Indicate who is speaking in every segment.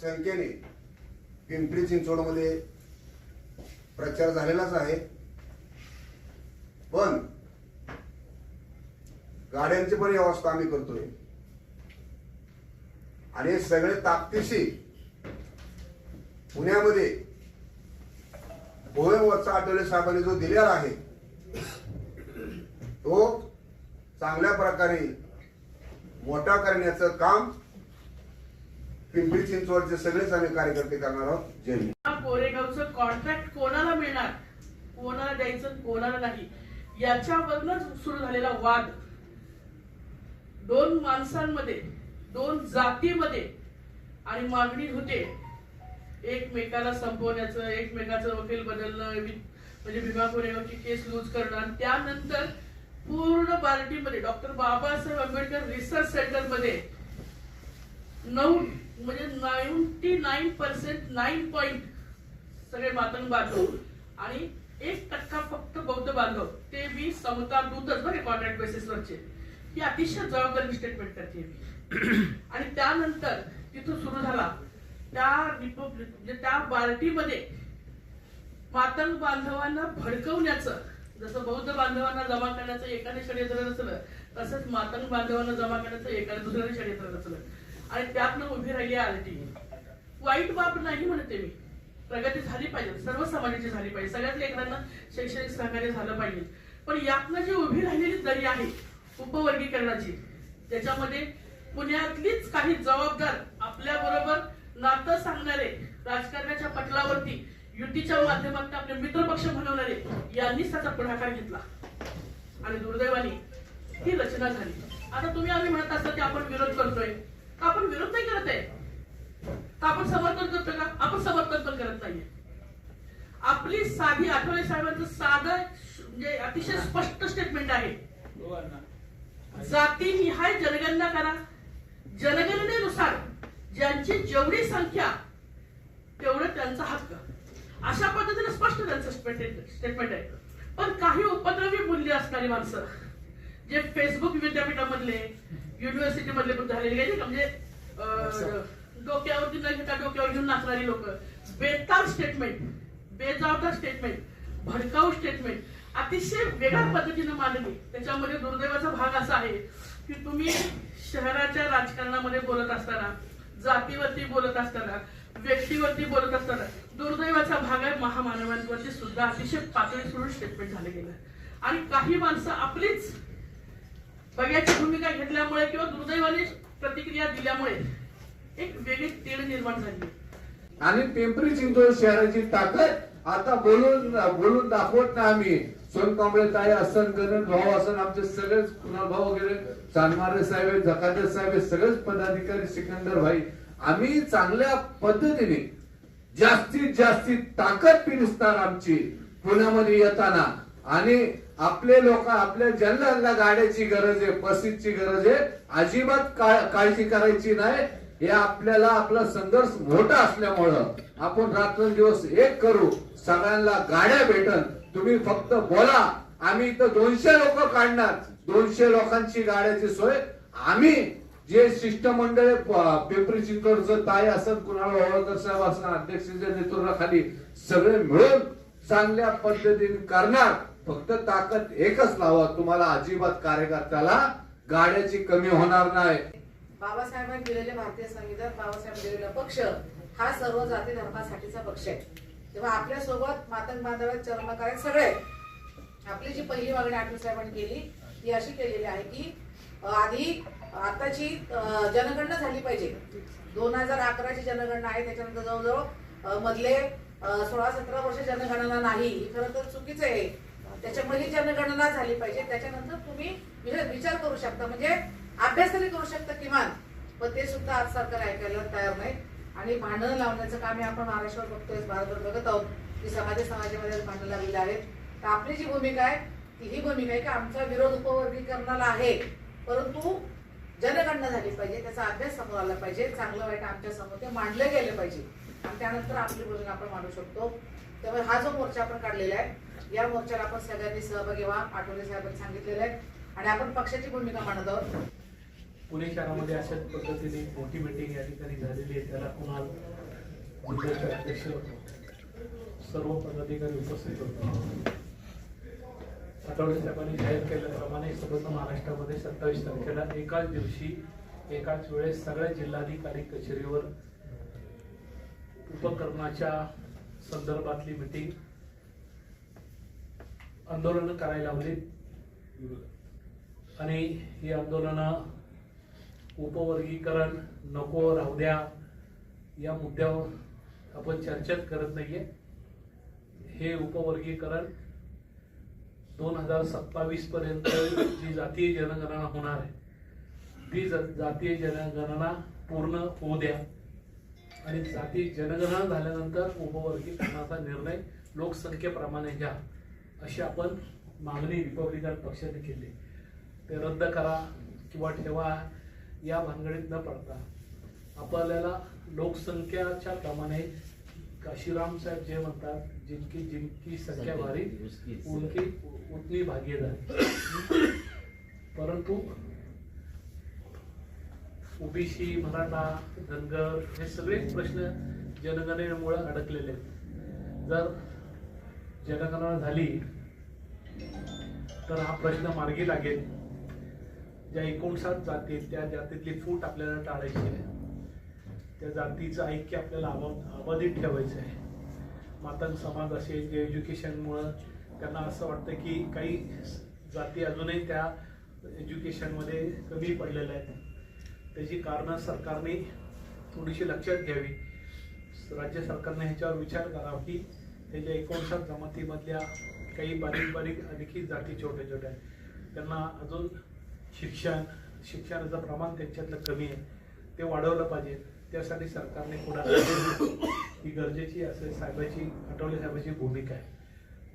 Speaker 1: संख्येने पिंपरी चिंचवडमध्ये प्रचार झालेलाच आहे, पण गाड्यांची पण व्यवस्था आम्ही करतोय आणि सगळे ताकदीशी पुण्यामध्ये भोयवरचा आठवले साहेबांनी जो दिलेला आहे तो चांगल्या प्रकारे मोठा करण्याचं काम पिंपरी चिंचवडचे सगळेच आम्ही कार्यकर्ते करणार आहोत. जय हिंद.
Speaker 2: कोरेगावचं कॉन्ट्रॅक्ट कोणाला मिळणार, कोणाला द्यायचं, कोणाला नाही, याच्यावरच सुरू झालेला वाद दोन माणसांमध्ये, दोन जातीमध्ये आणि मागणी होते एकमेकाला संपवण्याचं, एकमेकाचं वकील बदलणं, म्हणजे भीमा कोरेगावची केस लूज करणं. आणि त्यानंतर पूर्ण पार्टीमध्ये doctor Babasaheb Ambedkar research centre मध्ये 99% 9 पॉइंट सगळे मातंग बांधव आणि 1% फक्त बौद्ध बांधव, ते मी समता दूतच बघे कॉन्ट्रॅक्ट बेसिसवरचे. ही अतिशय जबाबदारी स्टेटमेंट करते मी. आणि त्यानंतर तिथून सुरू झाला त्या पार्टीमध्ये मातंग बांधवांना भडकवण्याचं, जसं बौद्ध बांधवांना जमा करण्याचं एकाने षडयंत्र रचलं, तसंच मातंग बांधवांना जमा करण्याचं एकाने दुसऱ्याने षडयंत्र रचलं. आणि त्यातनं उभी राहिली आरटी. वाईट बाब नाही म्हणते मी, प्रगती झाली पाहिजे, सर्व समाजाची झाली पाहिजे, सगळ्याच लेकरांना शैक्षणिक सहकार्य झालं पाहिजे. पण यातनं जी उभी राहिलेली दरी आहे उपवर्गीकरणाची, त्याच्यामध्ये पुण्यातलीच काही जबाबदार आपल्या बरोबर नातं सांगणारे, राजकारणाच्या पटलावरती युतीच्या माध्यमातून आपले मित्रपक्ष बनवणारे यांनीच त्याचा पुढाकार घेतला आणि दुर्दैवाने ही रचना झाली. आता तुम्ही आम्ही म्हणत असता की आपण विरोध करतोय, आपण विरोध नाही करत आहे, आपण समर्थन करतोय का? आपण समर्थन पण करत नाहीये. आपली साधी आठवले साहेबांचं साधं म्हणजे अतिशय स्पष्ट स्टेटमेंट आहे, जातीनिहाय जनगणना करा, जनगणनेनुसार ज्यांची जेवढी संख्या तेवढं त्यांचा हक्क, अशा पद्धतीने स्पष्ट त्यांचं स्टेटमेंट आहे. पण काही उपद्रवी मूल्य असणारी माणसं, जे फेसबुक विद्यापीठामधले, युनिव्हर्सिटी मधले पण झालेले, म्हणजे डोक्यावरती न घेता डोक्यावर घेऊन नाचणारी लोक, बेताल स्टेटमेंट, बेजबाबदार स्टेटमेंट, भडकाऊ स्टेटमेंट अतिशय वेगळ्या पद्धतीने मांडली. त्याच्यामध्ये दुर्दैवाचा भाग असा आहे की तुम्ही शहराच्या राजकारणामध्ये बोलत असताना, जातीवरती बोलत असताना, व्यक्तीवरती बोलत असताना दुर्दैवाचा भाग आहे महामानवांवरती सुद्धा अतिशय पातळी सोडून स्टेटमेंट झालं गेलं. आणि काही माणसं आपलीच बघ्याची भूमिका घेतल्यामुळे किंवा दुर्दैवाने प्रतिक्रिया दिल्यामुळे एक वेगळी तेढ निर्माण झाली.
Speaker 3: आणि पिंपरी चिंचवड शहराची ताकद आता बोलून दाखवत ना आम्ही. सोनकांबळे ताई असन, गणेश भाऊ असन, आमचे सगळेच कुणाल भाऊ वगैरे, चांदमारे साहेब, जकाते साहेब, सगळेच पदाधिकारी, सिकंदर भाई, आम्ही चांगल्या पद्धतीने जास्तीत जास्त ताकद पिरसणार आमची पुण्यामध्ये येताना. आणि आपले लोक, आपल्या ज्यांना गाड्याची गरज आहे, बसीची गरज आहे, अजिबात काळजी करायची नाही. हे आपल्याला आपला संघर्ष मोठा असल्यामुळं आपण रात्रंदिवस एक करू, सगळ्यांना गाड्या भेटन. तुम्ही फक्त बोला, आम्ही इथं 200 लोक काढणार, 200 लोकांची गाड्याची सोय आम्ही, जे शिष्टमंडळ पिंपरी चिंचवडचं ताई असं, कुणाल ओळखकर साहेब असं, अध्यक्षांच्या नेतृत्वाखाली सगळे मिळून चांगल्या पद्धतीने करणार. फक्त ताकद एकच लावा, तुम्हाला अजिबात कार्यकर्त्याला गाड्याची कमी होणार नाही.
Speaker 4: बाबासाहेबांनी दिलेले भारतीय संविधान, बाबासाहेब दिलेला पक्ष हा सर्व जाती धर्मासाठीचा पक्ष आहे. तेव्हा आपल्या सोबत मातंग बांधव, चर्मकार सगळे. आपली जी पहिली मागणी आठवले साहेबांनी केली ती अशी केलेली आहे की आधी आताची जनगणना झाली पाहिजे. 2011ची जनगणना आहे, त्याच्यानंतर जवळजवळ मधले 16-17 वर्ष जनगणना नाही, खरं तर चुकीचं आहे. त्याच्यामुळे ही जनगणना झाली पाहिजे. त्याच्यानंतर तुम्ही विचार करू शकता, म्हणजे अभ्यास तरी करू शकता किमान. पण ते सुद्धा आज सरकार ऐकायला तयार नाही. आणि भांडण लावण्याचं काम आपण महाराष्ट्रावर बघतोय, भारतभर बघत आहोत की समाजामध्ये भांडण लागलेले आहेत. तर आपली जी भूमिका आहे ती ही भूमिका आहे की आमचा विरोध उपवर्गीकरणाला आहे, परंतु जनगणना झाली पाहिजे, त्याचा अभ्यास समोर आला पाहिजे, चांगलं वाईट आमच्या समोर ते मांडले गेले पाहिजे आणि त्यानंतर आपली भूमिका आपण मांडू शकतो. त्यामुळे हा जो मोर्चा आपण काढलेला आहे, या मोर्चाला आपण सगळ्यांनी सहभागी व्हा, आठवले साहेबांनी सांगितलेलं आहे. आणि आपण पक्षाची भूमिका मांडत आहोत.
Speaker 5: पुणे शहरामध्ये अशाच पद्धतीने मोठी मीटिंग या ठिकाणी झालेली आहे. त्याला कुणाल जिल्ह्याचे अध्यक्ष सर्व पदाधिकारी उपस्थित होते. आठवले साहेबांनी जाहीर केल्याप्रमाणे संपूर्ण महाराष्ट्रामध्ये 27 तारखेला एकाच दिवशी एकाच वेळेस सगळ्या जिल्हाधिकारी कचेरीवर उपकरणाच्या संदर्भातली मीटिंग आंदोलन करायला लावली आणि ही आंदोलनं उपवर्गीकरण नको राहू द्या या मुद्द्यावर आपण चर्चाच करत नाहीये. हे उपवर्गीकरण 2027 पर्यंत जी जातीय जनगणना होणार आहे ती जातीय जनगणना पूर्ण होऊ द्या आणि जातीय जनगणना झाल्यानंतर उपवर्गीकरणाचा निर्णय लोकसंख्येप्रमाणे घ्या अशी आपण मागणी रिपब्लिकन पक्षाने केली. ते रद्द करा किंवा ठेवा या भानगडीत न पडता आपल्याला लोकसंख्याच्या प्रमाणे काशीराम साहेब जे म्हणतात जिनकी जिनकी संख्या भारी उनकी उतनी भागीदारी. परंतु ओबीसी मराठा धनगर हे सगळे प्रश्न जनगणनेमुळे अडकलेले आहेत. जर जनगणना झाली तर हा प्रश्न मार्गी लागेल. ज्या 59 जाती आहेत त्या जातीतली फूट आपल्याला टाळायची आहे. त्या जातीचं ऐक्य आपल्याला अबाधित ठेवायचं आहे. मातंग समाज असेल जे एज्युकेशनमुळं त्यांना असं वाटतं की काही जाती अजूनही त्या एज्युकेशनमध्ये कमी पडलेल्या आहेत. त्याची कारणं सरकारने थोडीशी लक्षात घ्यावी. राज्य सरकारने ह्याच्यावर विचार करावा की हे जे 59 जमातीमधल्या काही बारीक बारीक आणखी जाती छोट्या छोट्या आहेत त्यांना अजून शिक्षणाचं प्रमाण त्यांच्यातलं कमी आहे ते वाढवलं पाहिजे. त्यासाठी सरकारने पुढाकार ही गरजेची असे साहेबाची आठवले साहेबाची भूमिका आहे.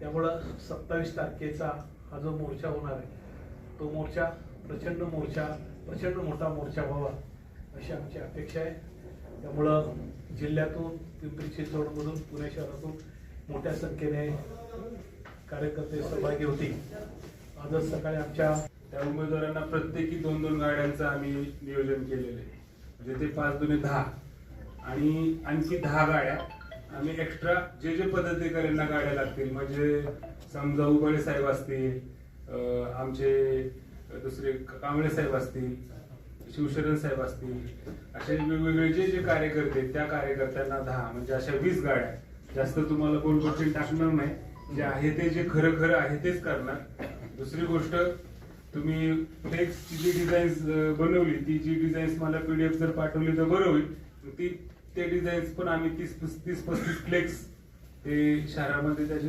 Speaker 5: त्यामुळं 27 तारखेचा हा जो मोर्चा होणार आहे तो मोर्चा प्रचंड मोठा मोर्चा व्हावा अशी आमची अपेक्षा आहे. त्यामुळं जिल्ह्यातून पिंपरी चिंचवडमधून पुणे शहरातून मोठ्या संख्येने कार्यकर्ते सहभागी होतील. आजच सकाळी आमच्या
Speaker 6: त्या उमेदवारांना प्रत्येकी 2-2 गाड्यांचं आम्ही नियोजन केलेलं आहे. म्हणजे ते 5 दुने 10 आणि आणखी 10 गाड्या आम्ही एक्स्ट्रा जे पदाधिकाऱ्यांना गाड्या लागतील म्हणजे समजा उबाळे साहेब असतील, आमचे दुसरे कांबळे साहेब असतील, शिवशरण साहेब असतील, असे वेगवेगळे जे कार्यकर्ते त्या कार्यकर्त्यांना 10 म्हणजे अशा 20 गाड्या. जास्त तुम्हाला कोण क्वेश्चन टाकणार नाही. जे आहे ते जे खरं आहे तेच करणार. दुसरी गोष्ट तुम्ही फ्लेक्सची जी डिझाईन्स बनवली ती जी डिझाईन्स मला PDF जर पाठवली तर बरं होईल. ते डिझाईन्स पण आम्ही 30-35 फ्लेक्स ते शहरामध्ये त्याचे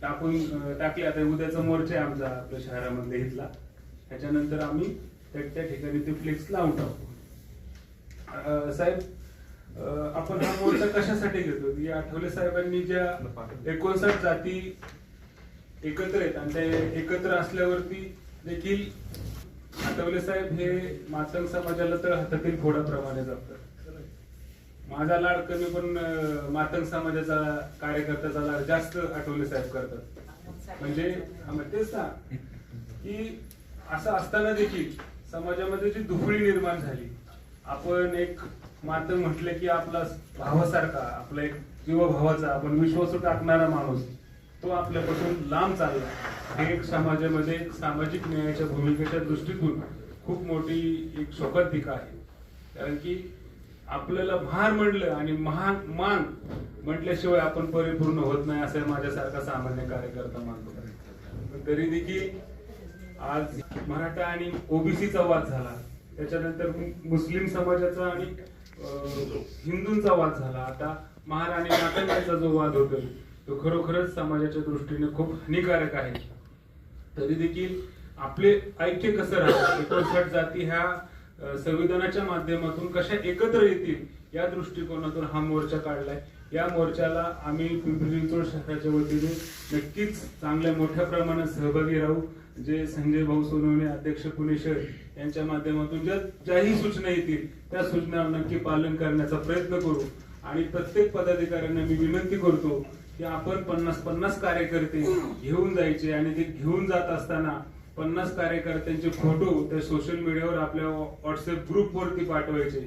Speaker 6: टाकले. आता उद्याचा मोर्चा आहे आमचा आपल्या शहरामध्ये इथला. त्याच्यानंतर आम्ही त्या ठिकाणी ते फ्लेक्स लावून टाकू. साहेब आपण हा मोर्चा कशासाठी घेतो की आठवले साहेबांनी ज्या 59 जाती एकत्र आहेत आणि ते एकत्र असल्यावरती देखील आठवले साहेब हे मातंग समाजाला तर हातातील फोडाप्रमाणे जपतात. माझा लाड कमी पण मातंग समाजाचा कार्यकर्त्याचा लाड जास्त आठवले साहेब करतात. म्हणजे तेच ना की असं असताना देखील समाजामध्ये जी दुफळी निर्माण झाली. आपण एक मातंग म्हटलं की आपला भावासारखा आपला एक जीवभावाचा आपण विश्वासू टाकणारा माणूस तो आपल्यापासून लांब चालला. हे एक समाजामध्ये सामाजिक न्यायाच्या भूमिकेच्या दृष्टीतून खूप मोठी एक शोकांतिका आहे. कारण की आपल्याला भार म्हणलं आणि मान म्हटल्याशिवाय आपण परिपूर्ण होत नाही असं माझ्यासारखा सामान्य कार्यकर्ता मानतो. पण तरी देखील आज मराठा आणि ओबीसीचा वाद झाला, त्याच्यानंतर मुस्लिम समाजाचा आणि हिंदूंचा वाद झाला, आता महार आणि मातंगांचा जो वाद होतोय तो खरोखरच समाजाच्या दृष्टीने खूप हानिकारक आहे. तरी देखील आपले ऐक्य कसं राहतं, 59 जाती ह्या संविधानाच्या माध्यमातून कशा एकत्र येतील या दृष्टिकोनातून हा मोर्चा काढलाय. या मोर्चाला आम्ही पिंपरी चिंचवड शहराच्या वतीने नक्कीच चांगल्या मोठ्या प्रमाणात सहभागी राहू. जे संजय भाऊ सोनवणे अध्यक्ष पुणे शहर यांच्या माध्यमातून ज्याही सूचना येतील त्या सूचना नक्की पालन करण्याचा प्रयत्न करू. आणि प्रत्येक पदाधिकाऱ्यांना मी विनंती करतो की आपण 50-50 कार्यकर्ते घेऊन जायचे आणि ते घेऊन जात असताना 50 कार्यकर्त्यांचे फोटो त्या सोशल मीडियावर आपल्या व्हॉट्सअप ग्रुपवरती पाठवायचे.